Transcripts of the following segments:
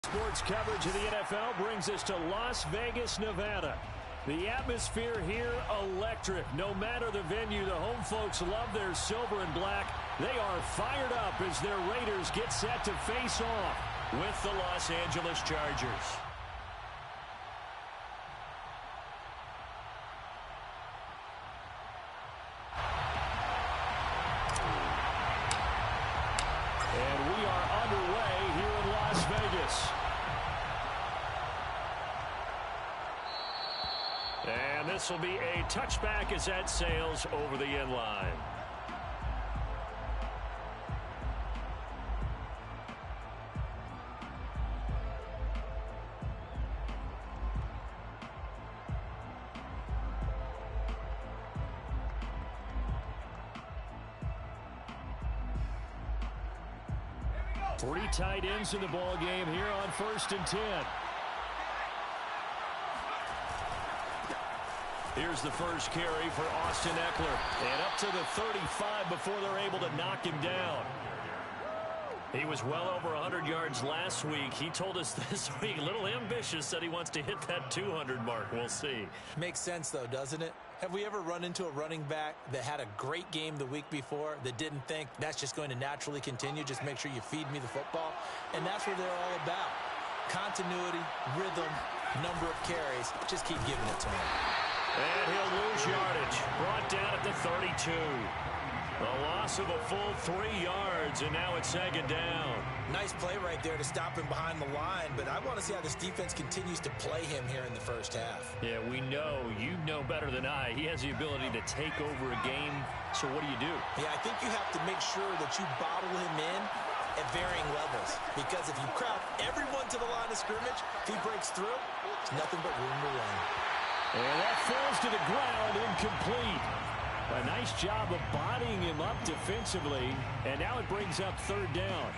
Sports coverage of the NFL brings us to Las Vegas, Nevada. The atmosphere here, electric. No matter the venue, the home folks love their silver and black. They are fired up as their Raiders get set to face off with the Los Angeles Chargers. And we are underway here in Las Vegas. And this will be a touchback as that sails over the end line. Three tight ends in the ball game here on 1st and 10. Here's the first carry for Austin Eckler. And up to the 35 before they're able to knock him down. He was well over 100 yards last week. He told us this week, a little ambitious, said he wants to hit that 200 mark. We'll see. Makes sense, though, doesn't it? Have we ever run into a running back that had a great game the week before that didn't think that's just going to naturally continue? Just make sure you feed me the football. And that's what they're all about. Continuity, rhythm, number of carries. Just keep giving it to him. And he'll lose yardage. Brought down at the 32. A loss of a full 3 yards, and now it's 2nd down. Nice play right there to stop him behind the line, but I want to see how this defense continues to play him here in the first half. Yeah, we know. You know better than I. He has the ability to take over a game, so what do? Yeah, I think you have to make sure that you bottle him in at varying levels, because if you crowd everyone to the line of scrimmage, if he breaks through, it's nothing but room to run. And that falls to the ground, incomplete. A nice job of bodying him up defensively, and now it brings up 3rd down.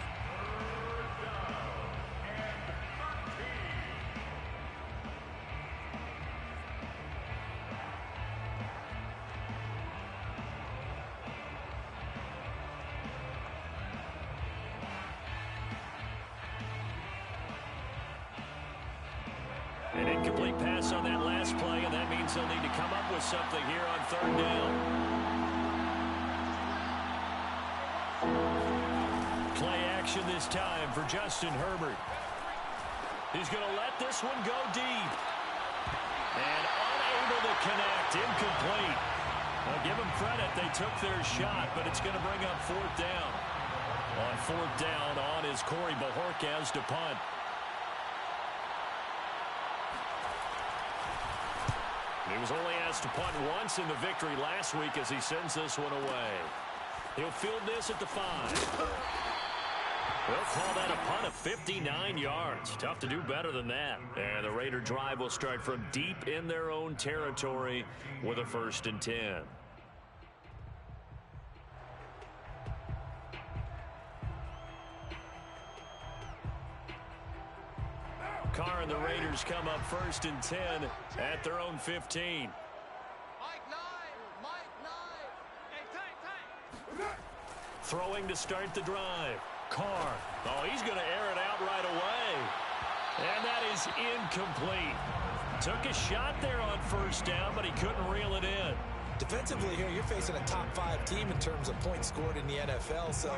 An incomplete pass on that last play, and that means they'll need to come up with something here on 3rd down. Play action this time for Justin Herbert. He's going to let this one go deep. And unable to connect, incomplete. I'll give them credit, they took their shot, but it's going to bring up 4th down. On 4th down, on is Corey Bojorquez to punt. He was only asked to punt once in the victory last week as he sends this one away. He'll field this at the 5. They'll call that a punt of 59 yards. Tough to do better than that. And the Raider drive will start from deep in their own territory with a 1st and 10. Carr and the Raiders come up 1st and 10 at their own 15. Throwing to start the drive. Carr. Oh, he's going to air it out right away. And that is incomplete. Took a shot there on 1st down, but he couldn't reel it in. Defensively here, you're facing a top 5 team in terms of points scored in the NFL. So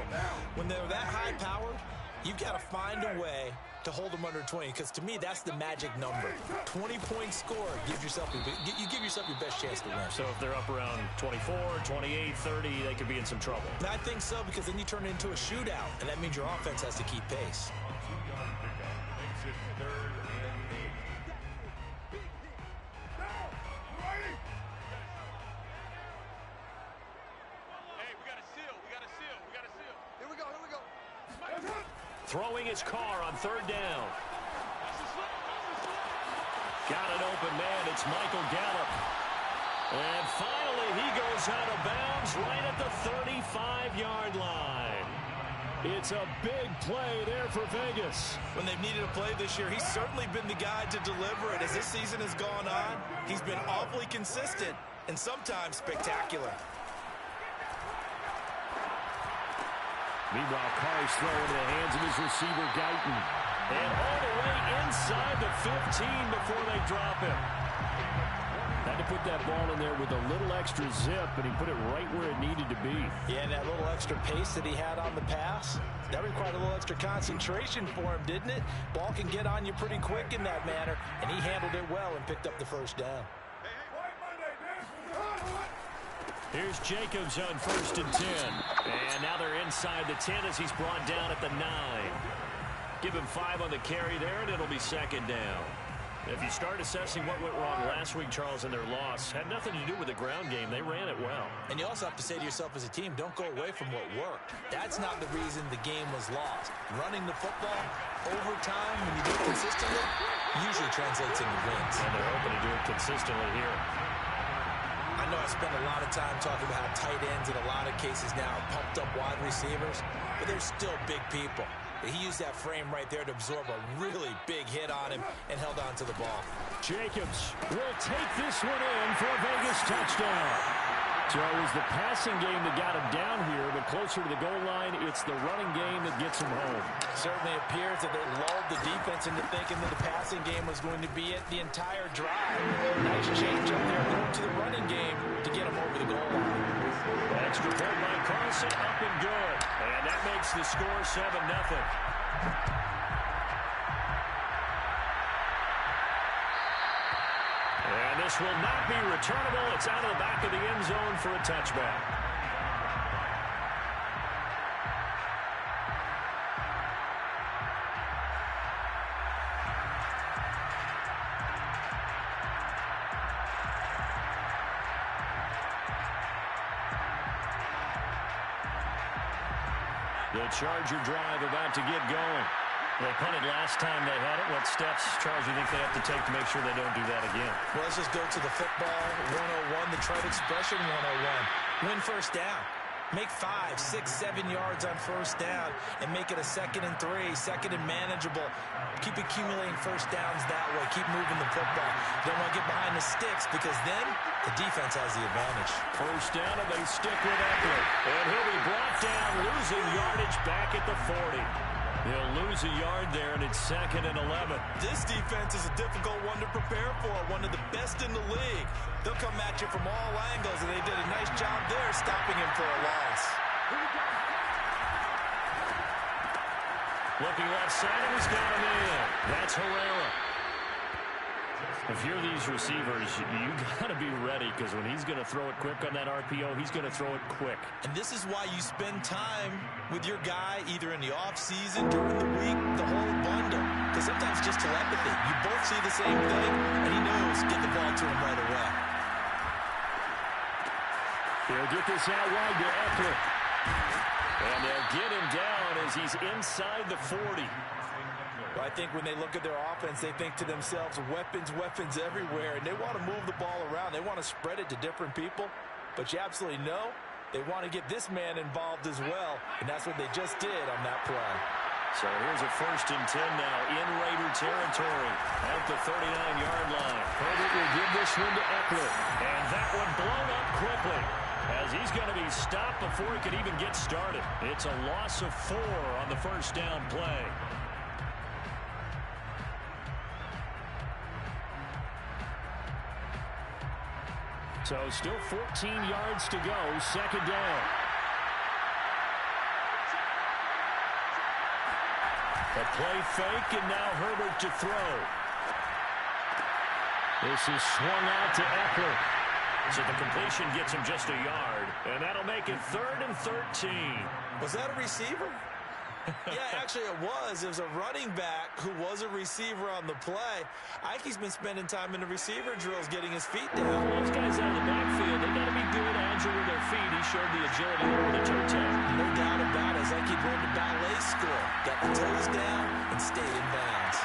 when they're that high-powered, you've got to find a way to hold them under 20, because to me, that's the magic number. 20-point score, you give yourself your best chance to win. So if they're up around 24, 28, 30, they could be in some trouble. And I think so, because then you turn it into a shootout, and that means your offense has to keep pace. Throwing his Carr on 3rd down. Got an open man. It's Michael Gallup. And finally, he goes out of bounds right at the 35-yard line. It's a big play there for Vegas. When they've needed a play this year, he's certainly been the guy to deliver it. As this season has gone on, he's been awfully consistent and sometimes spectacular. Meanwhile, Carr's throw into the hands of his receiver, Guyton. And all the way inside the 15 before they drop him. Had to put that ball in there with a little extra zip, and he put it right where it needed to be. Yeah, and that little extra pace that he had on the pass, that required a little extra concentration for him, didn't it? Ball can get on you pretty quick in that manner, and he handled it well and picked up the first down. Here's Jacobs on 1st and 10. And now they're inside the 10 as he's brought down at the 9. Give him 5 on the carry there, and it'll be 2nd down. If you start assessing what went wrong last week, Charles, in their loss, had nothing to do with the ground game. They ran it well. And you also have to say to yourself as a team, don't go away from what worked. That's not the reason the game was lost. Running the football over time, when you do it consistently, usually translates into wins. And they're hoping to do it consistently here. I know I spend a lot of time talking about how tight ends in a lot of cases now are pumped up wide receivers, but they're still big people. He used that frame right there to absorb a really big hit on him and held on to the ball. Jacobs will take this one in for a Vegas touchdown. So it was the passing game that got him down here, but closer to the goal line, it's the running game that gets him home. Certainly appears that they lulled the defense into thinking that the passing game was going to be it the entire drive. Nice change up there going to the running game to get him over the goal line. Extra point by Carlson, up and good. And that makes the score 7-0. And this will not be returnable. It's out of the back of the end zone for a touchback. The Charger drive about to get going. They punted last time they had it. What steps, Charles, do you think they have to take to make sure they don't do that again? Well, let's just go to the football 101, the trite expression 101. Win first down. Make 5, 6, 7 yards on first down and make it a 2nd and 3, 2nd and manageable. Keep accumulating first downs that way. Keep moving the football. You don't want to get behind the sticks because then the defense has the advantage. First down and they stick with Eckler. And he'll be brought down, losing yardage back at the 40. They'll lose a yard there, and it's 2nd and 11. This defense is a difficult one to prepare for, one of the best in the league. They'll come at you from all angles, and they did a nice job there stopping him for a loss. Looking left side, and he's got him in. That's Herrera. If you're these receivers, you got to be ready because when he's going to throw it quick on that RPO, he's going to throw it quick. And this is why you spend time with your guy either in the offseason, during the week, the whole bundle. Because sometimes just telepathy. You both see the same thing, and he knows get the ball to him right away. He'll get this out wide to Eckler. And they'll get him down as he's inside the 40. I think when they look at their offense, they think to themselves, weapons, weapons everywhere, and they want to move the ball around. They want to spread it to different people, but you absolutely know they want to get this man involved as well, and that's what they just did on that play. So here's a 1st and 10 now in Raider territory at the 39-yard line. Herbert will give this one to Eckler, and that one blown up quickly as he's going to be stopped before he could even get started. It's a loss of 4 on the first down play. So still 14 yards to go, 2nd down. A play fake, and now Herbert to throw. This is swung out to Eckler. So the completion gets him just a yard, and that'll make it 3rd and 13. Was that a receiver? Yeah, actually it was. It was a running back who was a receiver on the play. Ike's been spending time in the receiver drills getting his feet down. Well, those guys out of the backfield, they got to be good, agile with their feet. He showed the agility over the toe tap. No doubt about it. It's like he'd learned to ballet school. Got the toes down and stayed in bounds.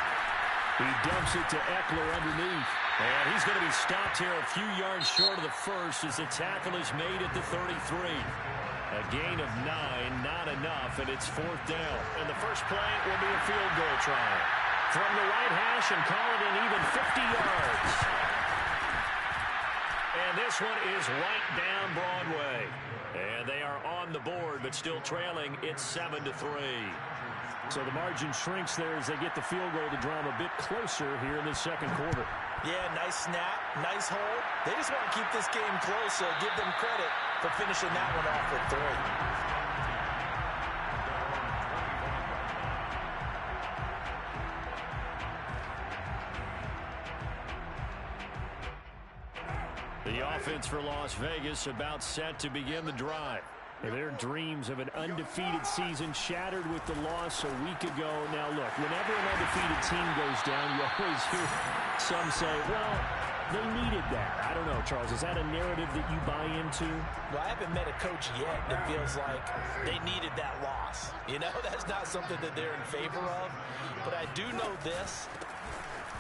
He dumps it to Eckler underneath. And he's going to be stopped here a few yards short of the first as the tackle is made at the 33. A gain of 9, not enough, and it's 4th down. And the first play will be a field goal try. From the right hash and call it an even 50 yards. And this one is right down Broadway. And they are on the board, but still trailing. It's 7-3. So the margin shrinks there as they get the field goal to draw them a bit closer here in the second quarter. Yeah, nice snap, nice hold. They just want to keep this game close, so give them credit for finishing that one off with 3. The offense for Las Vegas about set to begin the drive. Their dreams of an undefeated season shattered with the loss a week ago. Now, look, whenever an undefeated team goes down, you always hear some say, well, they needed that. I don't know, Charles. Is that a narrative that you buy into? Well, I haven't met a coach yet that feels like they needed that loss. You know, that's not something that they're in favor of. But I do know this.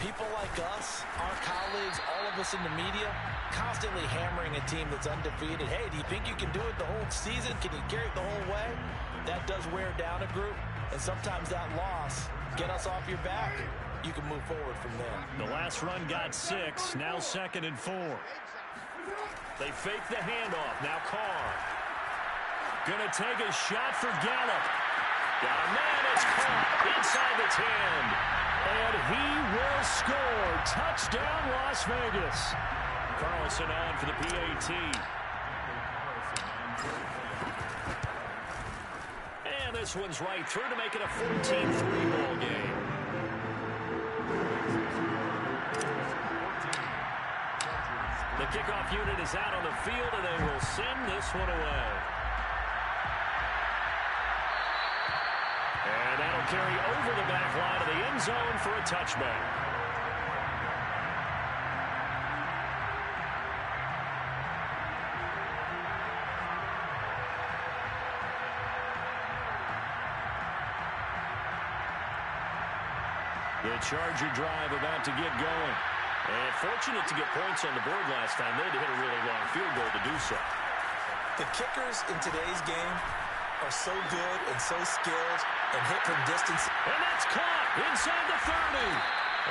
People like us, our colleagues, all of us in the media, constantly hammering a team that's undefeated. Hey, do you think you can do it the whole season? Can you carry it the whole way? That does wear down a group, and sometimes that loss, get us off your back, you can move forward from there. The last run got 6, now 2nd and 4. They fake the handoff, now Carr. Gonna take a shot for Gallup. Got a man, it's caught inside the 10. And he will score. Touchdown, Las Vegas. Carlson on for the PAT. And this one's right through to make it a 14-3 ball game. The kickoff unit is out on the field, and they will send this one away. And that'll carry over the back line of the end zone for a touchback. The Charger drive about to get going. And fortunate to get points on the board last time. They had to hit a really long field goal to do so. The kickers in today's game are so good and so skilled and hit from distance. And that's caught inside the 30.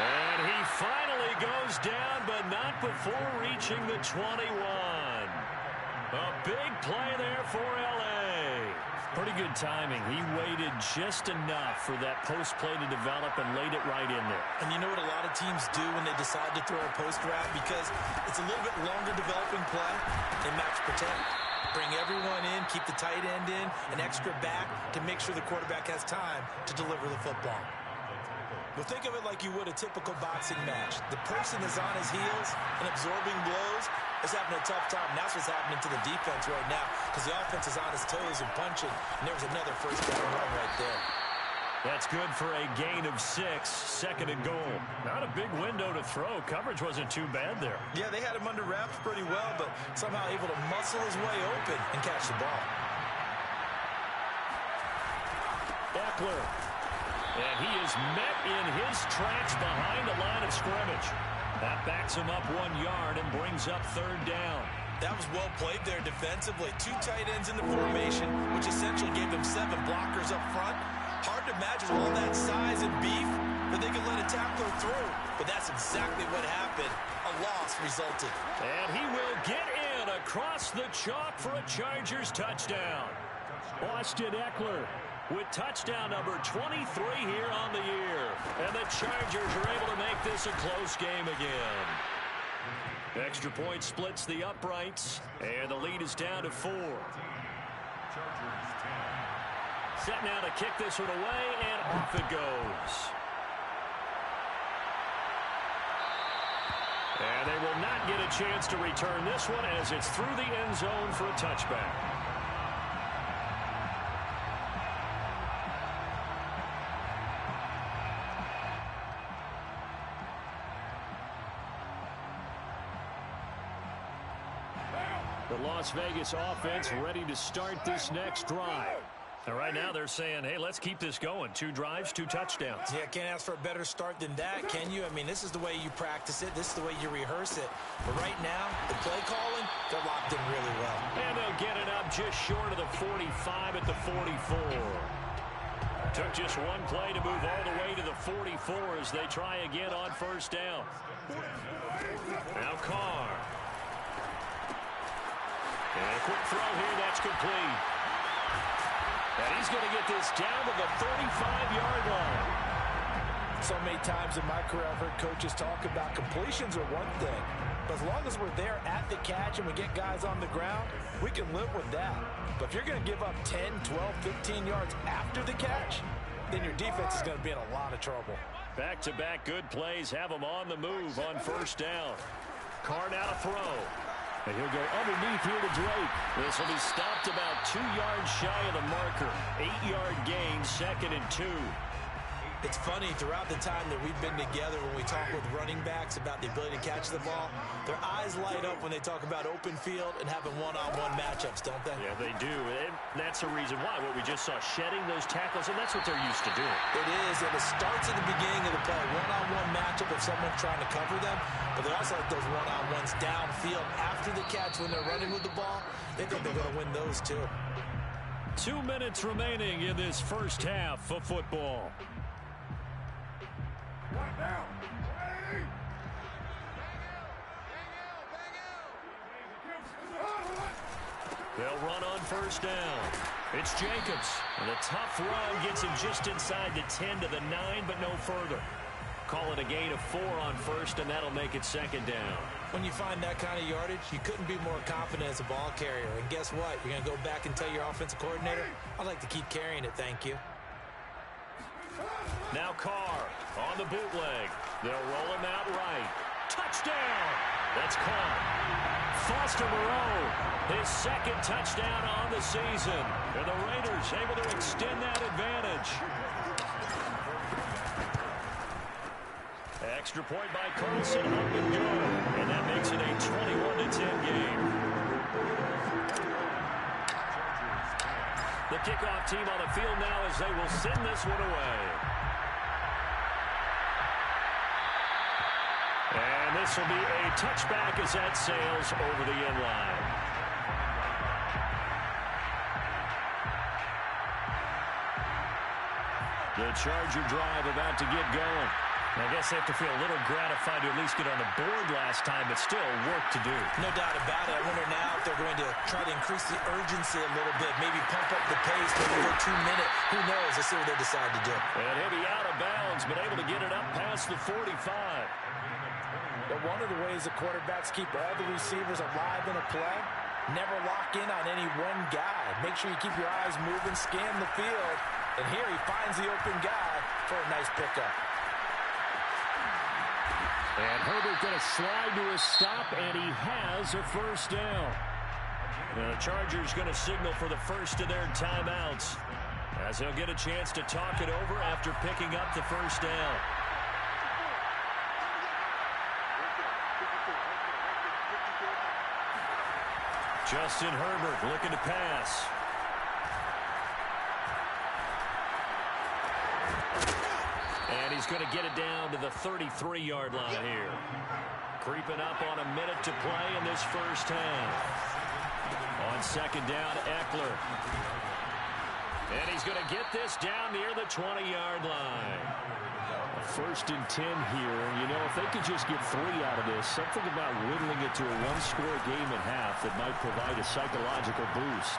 And he finally goes down, but not before reaching the 21. A big play there for L.A. Pretty good timing. He waited just enough for that post play to develop and laid it right in there. And you know what a lot of teams do when they decide to throw a post route? Because it's a little bit longer developing play. They match protect. Bring everyone in, keep the tight end in, an extra back to make sure the quarterback has time to deliver the football. Well, think of it like you would a typical boxing match. The person is on his heels and absorbing blows is having a tough time. And that's what's happening to the defense right now because the offense is on his toes and punching, and there was another first down run right there. That's good for a gain of 6, 2nd and goal. Not a big window to throw. Coverage wasn't too bad there. Yeah, they had him under wraps pretty well, but somehow able to muscle his way open and catch the ball. Eckler. And he is met in his tracks behind the line of scrimmage. That backs him up 1 yard and brings up 3rd down. That was well played there defensively. 2 tight ends in the formation, which essentially gave them 7 blockers up front. Hard to imagine all that size and beef that they could let a tackler through. But that's exactly what happened. A loss resulted. And he will get in across the chalk for a Chargers touchdown. Austin Eckler with touchdown number 23 here on the year. And the Chargers are able to make this a close game again. Extra point splits the uprights, and the lead is down to 4. Set now to kick this one away, and off it goes. And they will not get a chance to return this one as it's through the end zone for a touchback. The Las Vegas offense ready to start this next drive. And right now they're saying, hey, let's keep this going. 2 drives, 2 touchdowns. Yeah, can't ask for a better start than that, can you? I mean, this is the way you practice it. This is the way you rehearse it. But right now, the play calling, they're locked in really well. And they'll get it up just short of the 45 at the 44. Took just 1 play to move all the way to the 44 as they try again on 1st down. Now Carr. And a quick throw here, that's complete. And he's going to get this down to the 35-yard line. So many times in my career, I've heard coaches talk about completions are one thing. But as long as we're there at the catch and we get guys on the ground, we can live with that. But if you're going to give up 10, 12, 15 yards after the catch, then your defense is going to be in a lot of trouble. Back-to-back good plays have them on the move on first down. Carr now to throw. And he'll go underneath here to Drake. This will be stopped about 2 yards shy of the marker. 8-yard gain, 2nd and 2. It's funny, throughout the time that we've been together, when we talk with running backs about the ability to catch the ball, their eyes light up when they talk about open field and having one-on-one matchups, don't they? Yeah, they do. And that's the reason why. What we just saw, shedding those tackles, and that's what they're used to doing. It is, and it starts at the beginning of the play. One-on-one matchup of someone trying to cover them, but they also like those one-on-ones downfield after the catch when they're running with the ball. They think they're going to win those, too. 2 minutes remaining in this first half of football. They'll run on first down. It's Jacobs. And a tough run gets him just inside the 10 to the 9, but no further. Call it a gain of 4 on first, and that'll make it 2nd down. When you find that kind of yardage, you couldn't be more confident as a ball carrier. And guess what? You're going to go back and tell your offensive coordinator, I'd like to keep carrying it, thank you. Now Carr on the bootleg. They'll roll him out right. Touchdown! That's caught. Foster Moreau, his 2nd touchdown on the season. And the Raiders able to extend that advantage. Extra point by Carlson, up and go. And that makes it a 21-10 game. The kickoff team on the field now as they will send this one away. And this will be a touchback as that sails over the end line. The Charger drive about to get going. I guess they have to feel a little gratified to at least get on the board last time, but still work to do. No doubt about it. I wonder now if they're going to try to increase the urgency a little bit, maybe pump up the pace, maybe go 2 minutes. Who knows? Let's see what they decide to do. And he'll be out of bounds, but able to get it up past the 45. But one of the ways the quarterbacks keep all the receivers alive in a play, never lock in on any one guy. Make sure you keep your eyes moving, scan the field, and here he finds the open guy for a nice pickup. And Herbert going to slide to a stop, and he has a first down. And the Chargers going to signal for the first of their timeouts, as they'll get a chance to talk it over after picking up the first down. Justin Herbert looking to pass. And he's going to get it down to the 33-yard line here. Creeping up on a minute to play in this first half. On 2nd down, Eckler. And he's going to get this down near the 20-yard line. 1st and 10 here. You know, if they could just get 3 out of this, something about whittling it to a one-score game at half that might provide a psychological boost.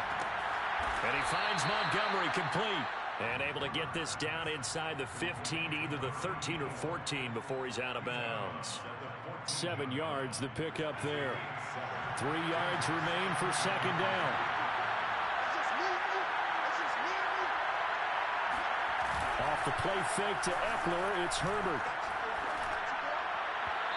And he finds Montgomery complete. And able to get this down inside the 15 to either the 13 or 14 before he's out of bounds. 7 yards, the pickup there. 3 yards remain for 2nd down. Off the play fake to Eckler, it's Herbert.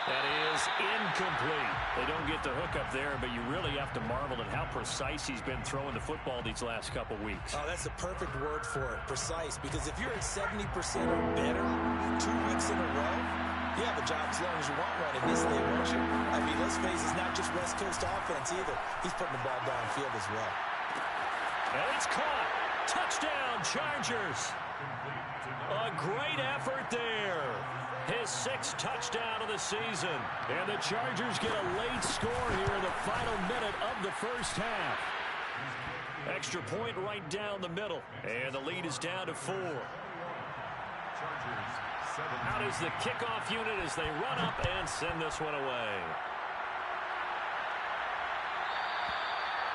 That is incomplete. They don't get the hook up there, but you really have to marvel at how precise he's been throwing the football these last couple weeks. Oh, that's the perfect word for it, precise. Because if you're at 70% or better 2 weeks in a row, you have a job as long as you want one in this league, won't you? I mean, let's face it, it's not just West Coast offense either. He's putting the ball downfield as well. And it's caught. Touchdown, Chargers. A great effort there. His 6th touchdown of the season. And the Chargers get a late score here in the final minute of the first half. Extra point right down the middle. And the lead is down to 4. Out is the kickoff unit as they run up and send this one away.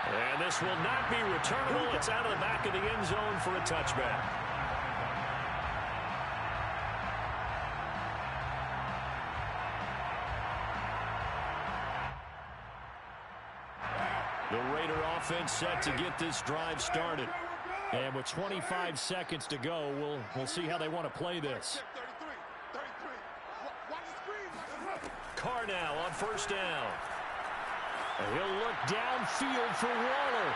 And this will not be returnable. It's out of the back of the end zone for a touchback. The Raider offense set to get this drive started. And with 25 seconds to go, we'll see how they want to play this. Carr now on first down. And he'll look downfield for Waller.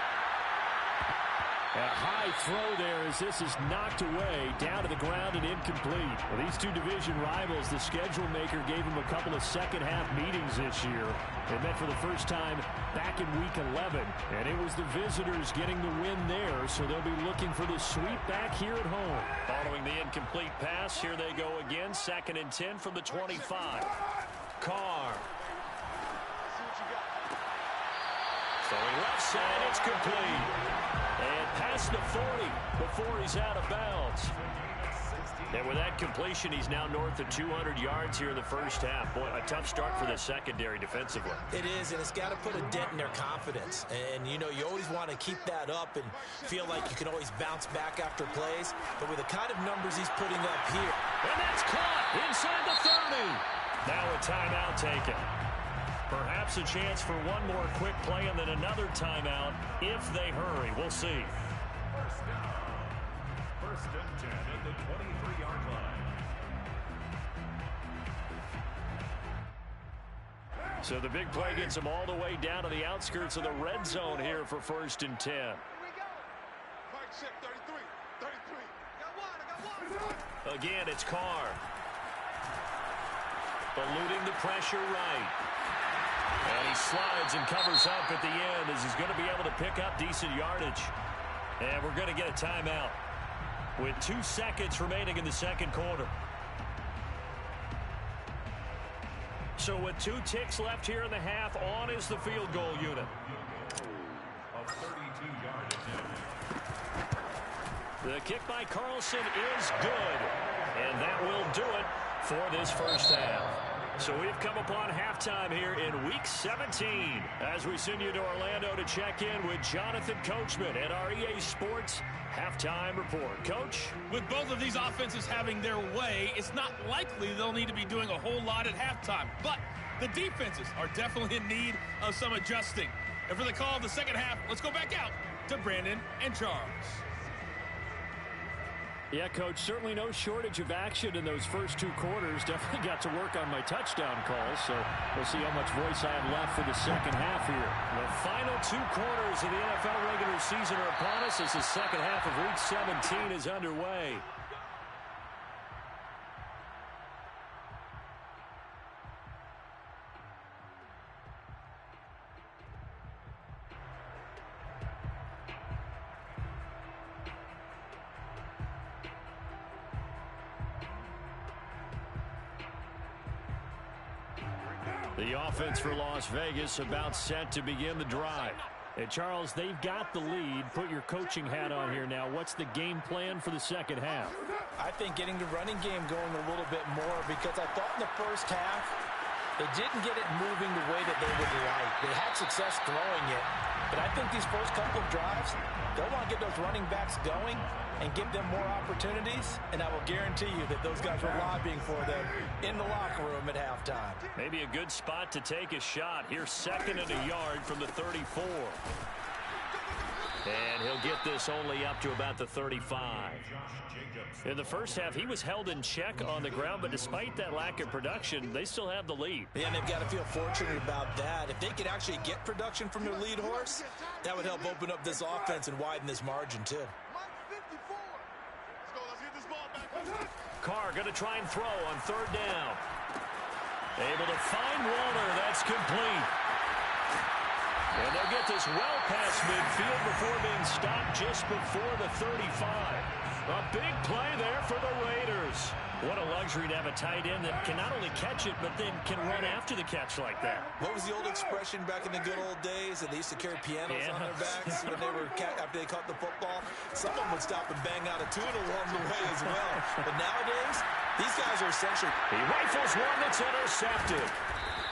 A high throw there as this is knocked away, down to the ground and incomplete. Well, these two division rivals, the schedule maker gave them a couple of second-half meetings this year. They met for the first time back in Week 11, and it was the visitors getting the win there, so they'll be looking for the sweep back here at home. Following the incomplete pass, here they go again, 2nd and 10 from the 25. Carr. Throwing left side, it's complete. And past the 40 before he's out of bounds. And with that completion, he's now north of 200 yards here in the first half. Boy, a tough start for the secondary defensively. It is, and it's got to put a dent in their confidence. And, you know, you always want to keep that up and feel like you can always bounce back after plays. But with the kind of numbers he's putting up here. And that's caught inside the 30. Now a timeout taken. Perhaps a chance for one more quick play and then another timeout if they hurry. We'll see. First down. 1st and 10 at the 23-yard line. So the big play gets them all the way down to the outskirts of the red zone here for 1st and 10. Again, it's Carr. Eluding the pressure right. And he slides and covers up at the end as he's going to be able to pick up decent yardage. And we're going to get a timeout with 2 seconds remaining in the second quarter. So with 2 ticks left here in the half, on is the field goal unit. A 32-yard attempt. The kick by Carlson is good. And that will do it for this first half. So we've come upon halftime here in Week 17 as we send you to Orlando to check in with Jonathan Coachman at our EA Sports Halftime Report. Coach? With both of these offenses having their way, it's not likely they'll need to be doing a whole lot at halftime. But the defenses are definitely in need of some adjusting. And for the call of the second half, let's go back out to Brandon and Charles. Yeah, Coach, certainly no shortage of action in those first 2 quarters. Definitely got to work on my touchdown calls, so we'll see how much voice I have left for the second half here. The final 2 quarters of the NFL regular season are upon us as the second half of Week 17 is underway. The offense for Las Vegas about set to begin the drive. And Charles, they've got the lead. Put your coaching hat on here now. What's the game plan for the second half? I think getting the running game going a little bit more, because I thought in the first half they didn't get it moving the way that they would like. They had success throwing it, but I think these first couple of drives, they'll want to get those running backs going and give them more opportunities, and I will guarantee you that those guys were lobbying for them in the locker room at halftime. Maybe a good spot to take a shot. Here's 2nd and a yard from the 34. And he'll get this only up to about the 35. In the first half, he was held in check on the ground, but despite that lack of production, they still have the lead. Yeah, and they've got to feel fortunate about that. If they could actually get production from their lead horse, that would help open up this offense and widen this margin, too. Carr going to try and throw on 3rd down. Able to find Waller. That's complete. And they'll get this well past midfield before being stopped just before the 35. A big play there for the Raiders. What a luxury to have a tight end that can not only catch it, but then can run after the catch like that. What was the old expression back in the good old days? That they used to carry pianos on their backs when they were after they caught the football. Someone would stop and bang out a tune along the way as well. But nowadays, these guys are essentially... He rifles one that's intercepted.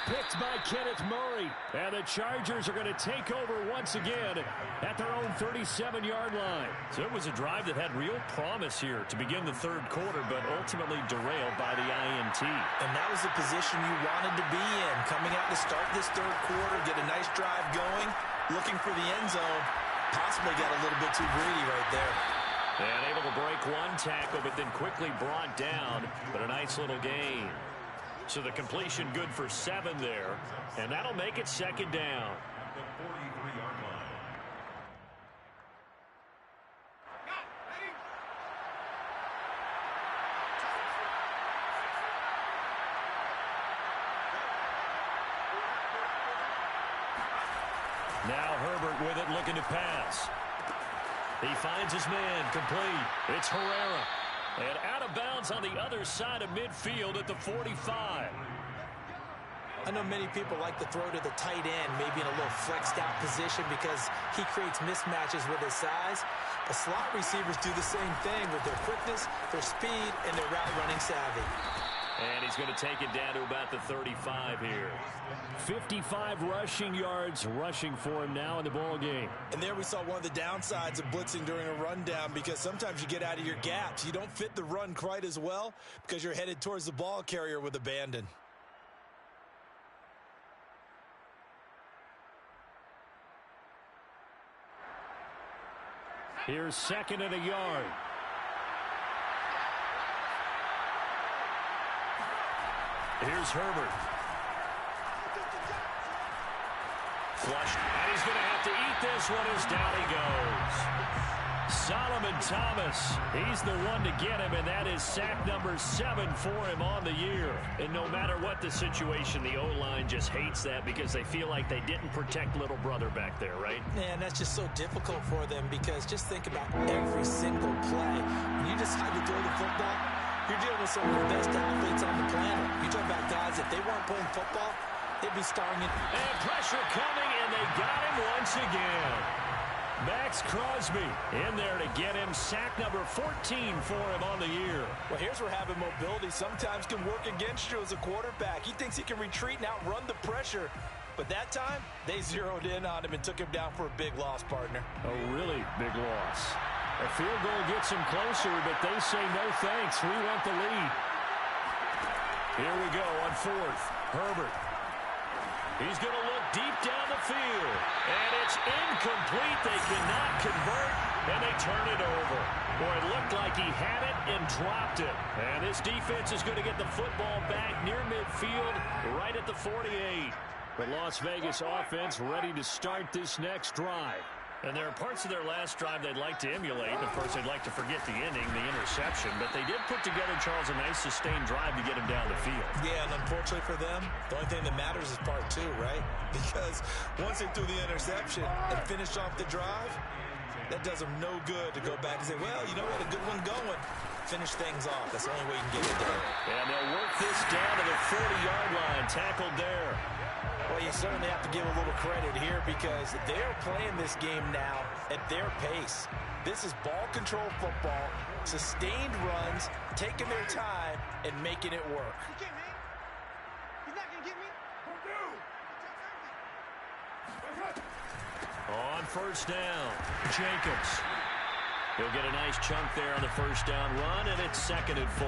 Picked by Kenneth Murray. And the Chargers are going to take over once again at their own 37-yard line. So it was a drive that had real promise here to begin the third quarter, but ultimately derailed by the INT. And that was the position you wanted to be in. Coming out to start this third quarter, get a nice drive going, looking for the end zone. Possibly got a little bit too greedy right there. And able to break one tackle, but then quickly brought down. But a nice little gain. So the completion good for 7 there. And that'll make it second down. The 43-yard line. Now Herbert with it, looking to pass. He finds his man, complete. It's Herrera. And out of bounds on the other side of midfield at the 45. I know many people like to throw to the tight end, maybe in a little flexed out position because he creates mismatches with his size. But slot receivers do the same thing with their quickness, their speed, and their route running savvy. And he's going to take it down to about the 35 here. 55 rushing yards rushing for him now in the ball game. And there we saw one of the downsides of blitzing during a rundown, because sometimes you get out of your gaps. You don't fit the run quite as well because you're headed towards the ball carrier with abandon. Here's second and a yard. Here's Herbert. Flushed. And he's going to have to eat this one as down he goes. Solomon Thomas. He's the one to get him, and that is sack number 7 for him on the year. And no matter what the situation, the O-line just hates that because they feel like they didn't protect little brother back there, right? Man, that's just so difficult for them because just think about every single play. When you decide to throw the football, you're dealing with some of the best athletes on the planet. You talk about guys, if they weren't playing football, they'd be starring in. And pressure coming, and they got him once again. Max Crosby in there to get him. Sack number 14 for him on the year. Well, here's where having mobility sometimes can work against you as a quarterback. He thinks he can retreat and outrun the pressure. But that time, they zeroed in on him and took him down for a big loss, partner. A really big loss. A field goal gets him closer, but they say no thanks. We want the lead. Here we go on fourth. Herbert. He's going to look deep down the field. And it's incomplete. They cannot convert, and they turn it over. Boy, it looked like he had it and dropped it. And this defense is going to get the football back near midfield, right at the 48. The Las Vegas offense ready to start this next drive. And there are parts of their last drive they'd like to emulate. Of course, they'd like to forget the ending, the interception. But they did put together, Charles, a nice sustained drive to get him down the field. Yeah, and unfortunately for them, the only thing that matters is part 2, right? Because once they threw the interception and finished off the drive, that does them no good to go back and say, well, you know what, a good one going. Finish things off. That's the only way you can get it done. And they'll work this down to the 40-yard line. Tackled there. Well, you certainly have to give a little credit here because they're playing this game now at their pace. This is ball control football, sustained runs, taking their time, and making it work. He's not going to get me. On first down, Jacobs. He'll get a nice chunk there on the first down run, and it's 2nd and 4.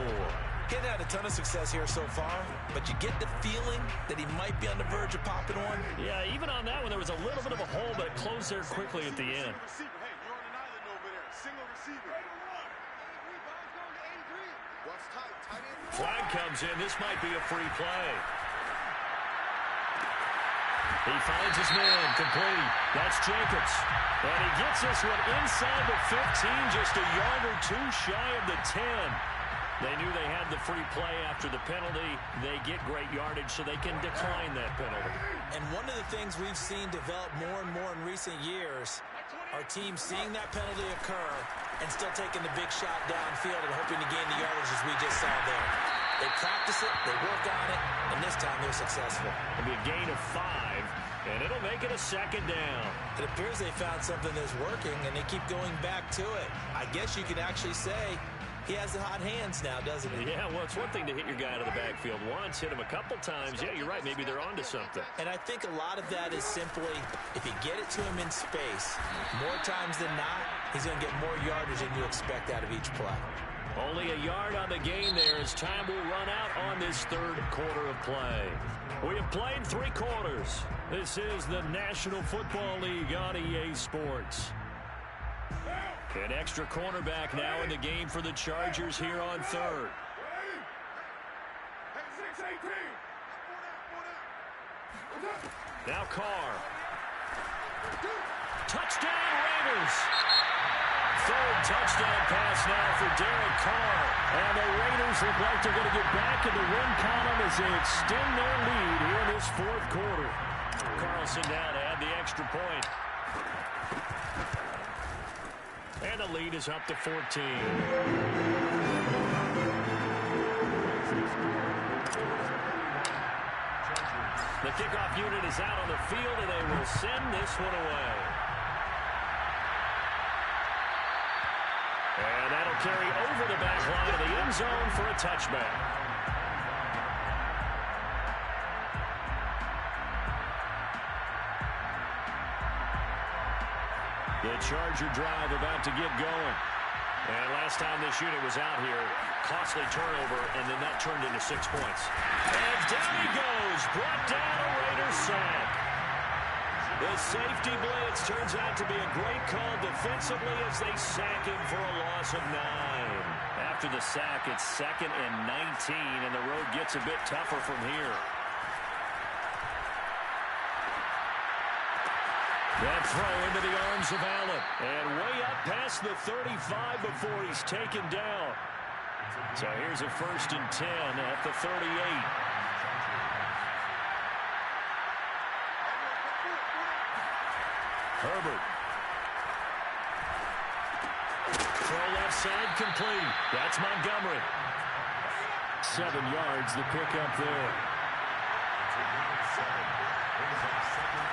He hadn't had a ton of success here so far, but you get the feeling that he might be on the verge of popping one. Yeah, even on that one, there was a little bit of a hole, but it closed there quickly at the end. Hey, you're on an island over there. Single receiver. What's tight? Tight end. Flag comes in. This might be a free play. He finds his man, complete. That's Jacobs. And he gets this one inside the 15, just a yard or 2 shy of the 10. They knew they had the free play after the penalty. They get great yardage, so they can decline that penalty. And one of the things we've seen develop more and more in recent years are teams seeing that penalty occur and still taking the big shot downfield and hoping to gain the yardage as we just saw there. They practice it, they work on it, and this time they're successful. It'll be a gain of 5, and it'll make it a 2nd down. It appears they found something that's working, and they keep going back to it. I guess you could actually say he has the hot hands now, doesn't he? Yeah, well, it's one thing to hit your guy out of the backfield once, hit him a couple times. Yeah, you're right. Maybe they're onto something. And I think a lot of that is simply, if you get it to him in space, more times than not, he's going to get more yardage than you expect out of each play. Only a yard on the gain there as time will run out on this third quarter of play. We have played 3 quarters. This is the National Football League on EA Sports. An extra cornerback now in the game for the Chargers here on third. Now Carr. Touchdown Raiders. Third touchdown pass now for Derek Carr. And the Raiders look like they're going to get back in the win column as they extend their lead here in this fourth quarter. Carlson down to add the extra point. And the lead is up to 14. The kickoff unit is out on the field, and they will send this one away. And that'll carry over the back line of the end zone for a touchback. The Charger drive about to get going. And last time this unit was out here, costly turnover, and then that turned into 6 points. And down he goes, brought down a Raiders sack. The safety blitz turns out to be a great call defensively as they sack him for a loss of 9. After the sack, it's 2nd and 19, and the road gets a bit tougher from here. That throw into the arms of Allen. And way up past the 35 before he's taken down. So here's a 1st and 10 at the 38. Herbert. Throw left side complete. That's Montgomery. 7 yards the pickup there.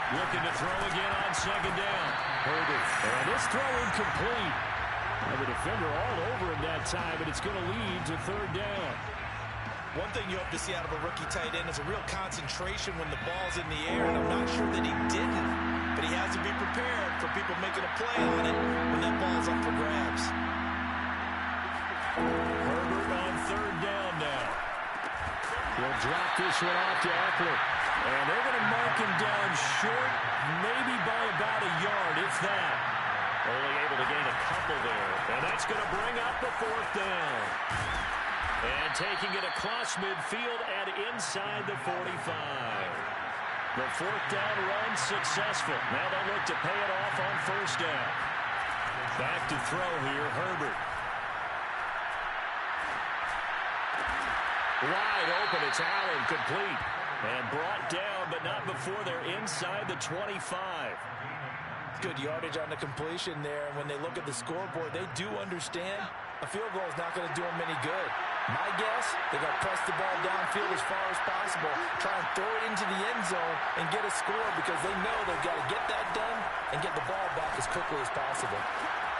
Looking to throw again on 2nd down. Herbert. And this throw incomplete. The defender all over him that time, and it's going to lead to 3rd down. One thing you hope to see out of a rookie tight end is a real concentration when the ball's in the air, and I'm not sure that he didn't. But he has to be prepared for people making a play on it when that ball's up for grabs. Herbert on 3rd down now. He'll drop this one off to Eckler. And they're going to mark him down short, maybe by about a yard, if that. Only able to gain a couple there. And that's going to bring up the 4th down. And taking it across midfield and inside the 45. The 4th down run successful. Now they'll look to pay it off on 1st down. Back to throw here, Herbert. Wide open, it's Allen, complete. And brought down, but not before they're inside the 25. Good yardage on the completion there. And when they look at the scoreboard, they do understand a field goal is not going to do them any good. My guess, they got to press the ball downfield as far as possible, try and throw it into the end zone and get a score because they know they've got to get that done and get the ball back as quickly as possible.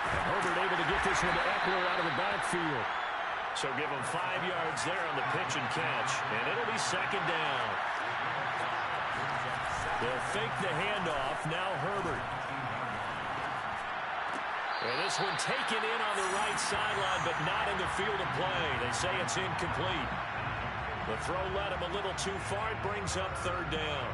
And Herbert able to get this one to Eckler out of the backfield. So give him 5 yards there on the pitch and catch. And it'll be 2nd down. They'll fake the handoff. Now Herbert. And this one taken in on the right sideline, but not in the field of play. They say it's incomplete. The throw led him a little too far. It brings up 3rd down.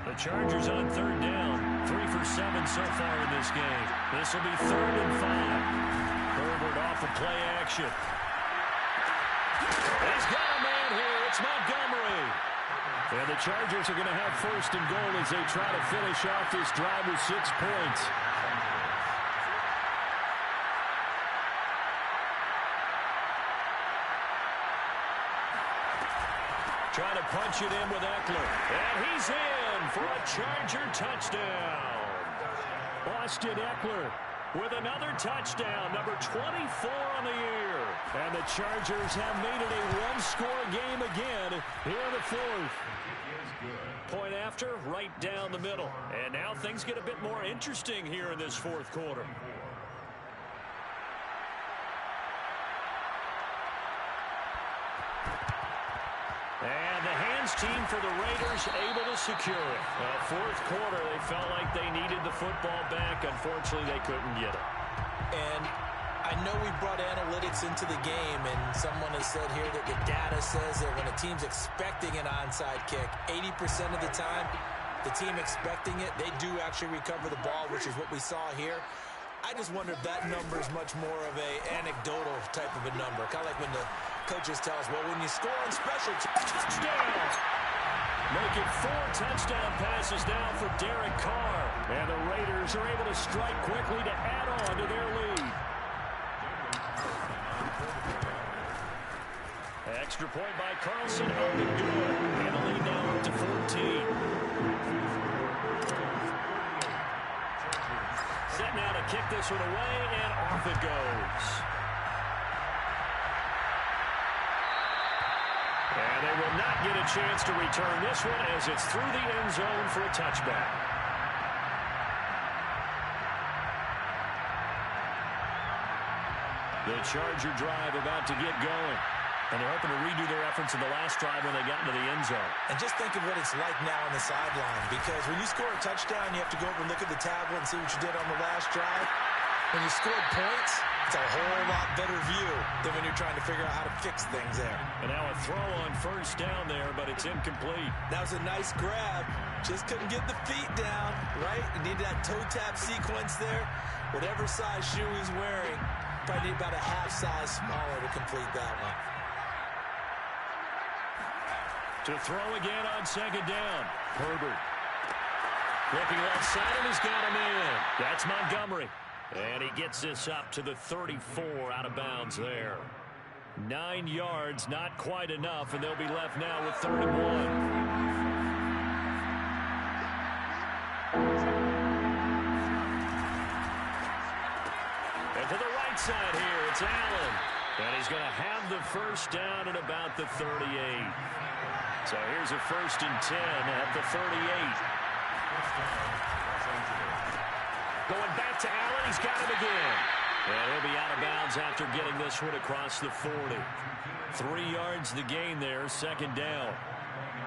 The Chargers on 3rd down. 3 for 7 so far in this game. This will be 3rd and 5. Herbert off of play action. He's got a man here. It's Montgomery. And the Chargers are going to have 1st and goal as they try to finish off this drive with 6 points. Trying to punch it in with Eckler. And he's in for a Charger touchdown. Austin Eckler with another touchdown, number 24 on the year. And the Chargers have made it a one-score game again here in the fourth. Point after, right down the middle. And now things get a bit more interesting here in this fourth quarter. And the hands team for the Raiders able to secure it. Fourth quarter, they felt like they needed the football back. Unfortunately, they couldn't get it. And I know we brought analytics into the game, and someone has said here that the data says that when a team's expecting an onside kick, 80% of the time, the team expecting it, they do actually recover the ball, which is what we saw here. I just wonder if that number is much more of a anecdotal type of a number. Kind of like when the coaches tell us, well, when you score on special touchdown. Making 4 touchdown passes now for Derek Carr. And the Raiders are able to strike quickly to add on to their lead. Extra point by Carlson up and good. And the lead now up to 14. Set now to kick this one away, and off it goes. And they will not get a chance to return this one as it's through the end zone for a touchback. The Charger drive about to get going. And they're hoping to redo their efforts in the last drive when they got into the end zone. And just think of what it's like now on the sideline, because when you score a touchdown, you have to go over and look at the tablet and see what you did on the last drive. When you scored points, it's a whole lot better view than when you're trying to figure out how to fix things there. And now a throw on first down there, but it's incomplete. That was a nice grab. Just couldn't get the feet down, right? You needed that toe tap sequence there. Whatever size shoe he's wearing, probably need about a half size smaller to complete that one. To throw again on second down. Herbert. Looking left side, and he's got him in. That's Montgomery. And he gets this up to the 34 out of bounds there. 9 yards, not quite enough, and they'll be left now with 31. And to the right side here, it's Allen. And he's going to have the first down at about the 38. So here's a 1st and 10 at the 38. Going back to Allen, he's got him again. And he'll be out of bounds after getting this one across the 40. 3 yards the gain there, second down.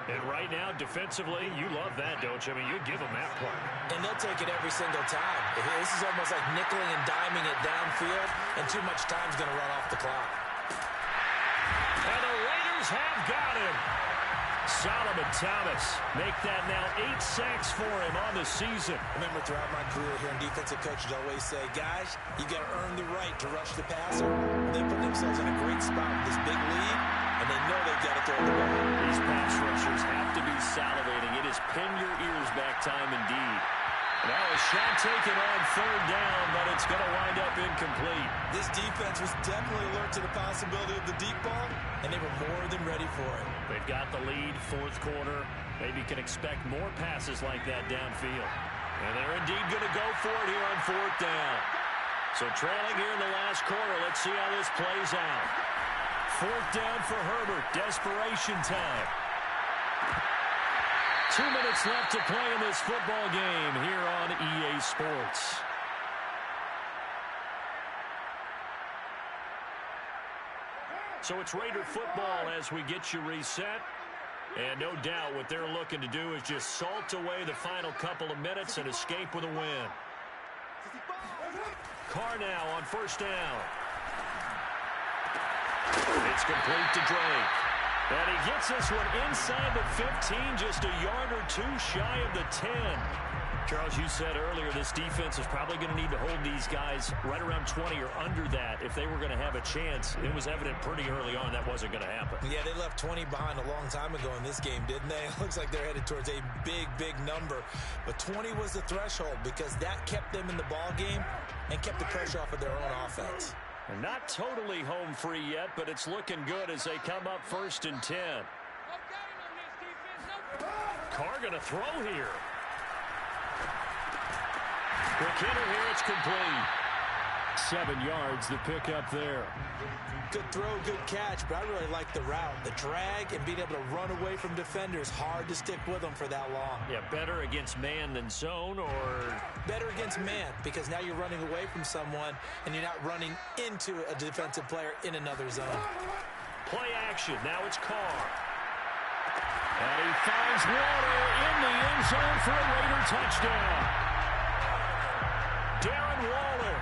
And right now, defensively, you love that, don't you? I mean, you give them that play. And they'll take it every single time. This is almost like nickeling and diming it downfield, and too much time's going to run off the clock. And the Raiders have got him. Solomon Thomas make that now 8 sacks for him on the season. Remember, throughout my career here in defensive coaches always say, guys, you got to earn the right to rush the passer. They put themselves in a great spot with this big lead, and they know they've got to throw the ball. These pass rushers have to be salivating. It is pin your ears back time indeed. Now a shot taken on third down, but it's going to wind up incomplete. This defense was definitely alert to the possibility of the deep ball, and they were more than ready for it. They've got the lead, fourth quarter. Maybe can expect more passes like that downfield. And they're indeed going to go for it here on fourth down. So trailing here in the last quarter, let's see how this plays out. Fourth down for Herbert, desperation time. 2 minutes left to play in this football game here on EA Sports. So it's Raider football as we get you reset. And no doubt what they're looking to do is just salt away the final couple of minutes and escape with a win. Carr now on first down. It's complete to Drake. And he gets this one inside the 15, just a yard or two shy of the 10. Charles, you said earlier this defense is probably going to need to hold these guys right around 20 or under that if they were going to have a chance. It was evident pretty early on that wasn't going to happen. Yeah, they left 20 behind a long time ago in this game, didn't they? It looks like they're headed towards a big, big number. But 20 was the threshold because that kept them in the ball game and kept the pressure off of their own offense. They're not totally home free yet, but it's looking good as they come up 1st and 10. Carr going to throw here. Quick hitter here, it's complete. 7 yards to pick up there. Good throw, good catch, but I really like the route. The drag and being able to run away from defenders, hard to stick with them for that long. Yeah, better against man than zone, or? Better against man, because now you're running away from someone and you're not running into a defensive player in another zone. Play action. Now it's Carr. And he finds Waller in the end zone for a Raider touchdown. Darren Waller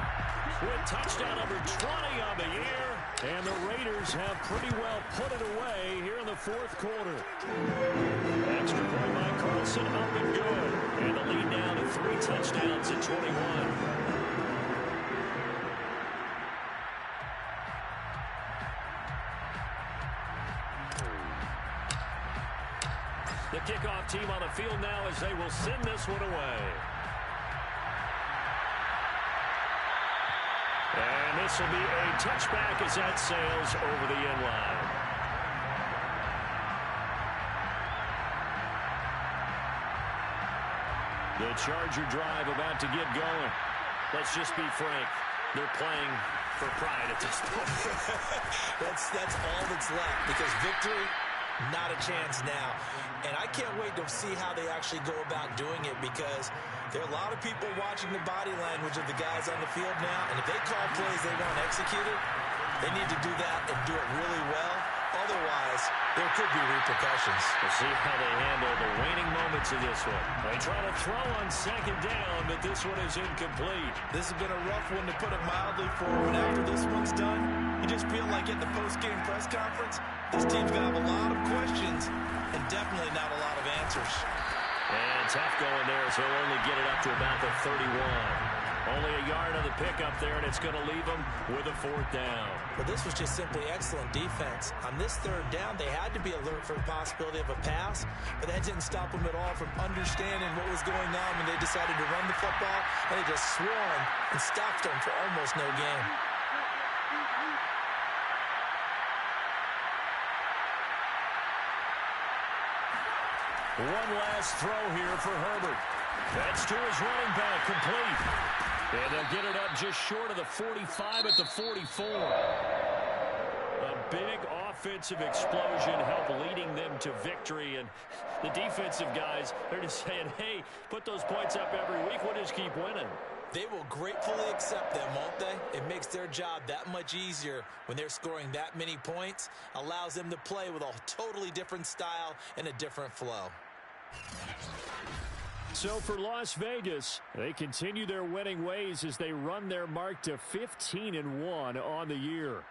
with touchdown number 20 on the year. And the Raiders have pretty well put it away here in the fourth quarter. Extra point by Carlson, up and good. And the lead now to 3 touchdowns at 21. The kickoff team on the field now as they will send this one away. And this will be a touchback as that sails over the end line. The Charger drive about to get going. Let's just be frank. They're playing for pride at this point. That's all that's left, because victory, not a chance now. And I can't wait to see how they actually go about doing it, because there are a lot of people watching the body language of the guys on the field now, and if they call plays they want executed, they need to do that and do it really well. Otherwise, there could be repercussions. We'll see how they handle the waning moments of this one. They try to throw on second down, but this one is incomplete. This has been a rough one, to put it mildly, for when after this one's done, you just feel like at the post-game press conference, this team's going to have a lot of questions and definitely not a lot of answers. And tough going there, so he'll only get it up to about the 31. Only a yard on the pickup there, and it's going to leave them with a 4th down. But this was just simply excellent defense. On this 3rd down, they had to be alert for the possibility of a pass, but that didn't stop them at all from understanding what was going on when they decided to run the football, and they just swarmed and stopped them for almost no gain. One last throw here for Herbert. That's to his running back, complete. And they'll get it up just short of the 45 at the 44. A big offensive explosion helped leading them to victory. And the defensive guys, they're just saying, hey, put those points up every week. We'll just keep winning. They will gratefully accept them, won't they? It makes their job that much easier when they're scoring that many points. Allows them to play with a totally different style and a different flow. So for Las Vegas, they continue their winning ways as they run their mark to 15-1 on the year.